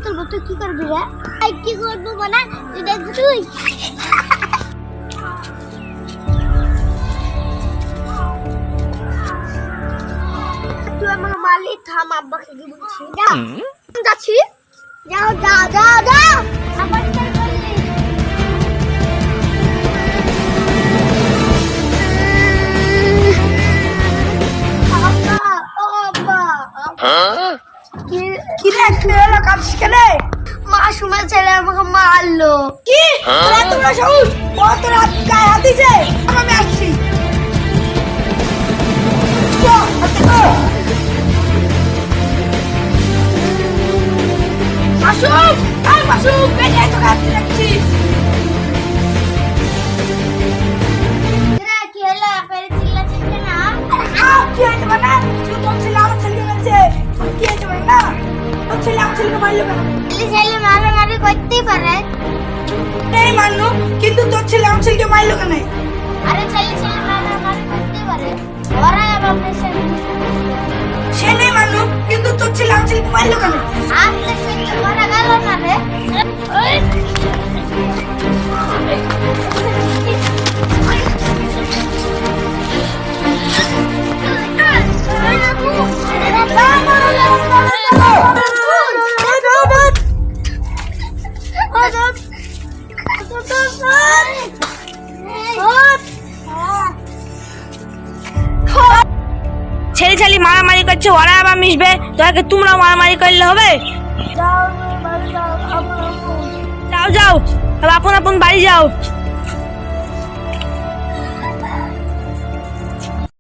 করবো, তুই কি করবি রে? এই কি করবো মানে তুই দেখবি তুই। তুই আমার মালিক, থাম, আব্বাকে কি বলছি? যাচ্ছি, যাও যাও যাও যাও। আবার কি করলি? আব্বা, ও আব্বা। কি রে, কি হলো? কাঁদছিস কেন? মাসুমের ছেলে আমাকে মারলো। কি? তোরা তোমরা সাহস? ও তোরা গায়ে হাত দিছে? আমি আসছি। মাসুম, এই মাসুম, বেরিয়ে আয়, তোকে হাতে রাখছি। কি হলো? ফের চিল্লাছিস কেন? কি হয়েছে মানে? তোর ছেলে আমার ছেলেকে মারছে। কি হয়েছে মানে না? তোর ছেলে আমার ছেলেকে মারলো কেন? ছেলে মারামারি করতেই পারে। এই মানলো, কিন্তু তোর ছেলে আমার ছেলেকে মারলো কেন? আরে ছেলে মারামারি করতেই পারে। ওরা আবার সে নেই মানলো, কিন্তু তোর ছেলে আমার ছেলেকে মারলো কেন? আসলে সে মারা গেল না রে। ছেলে ছেলে মারামারি করছে, ওরা আবার মিশবে, তোকে তোমরাও মারামারি করলে হবে? যাও যাও, আপন আপন বাড়ি যাও।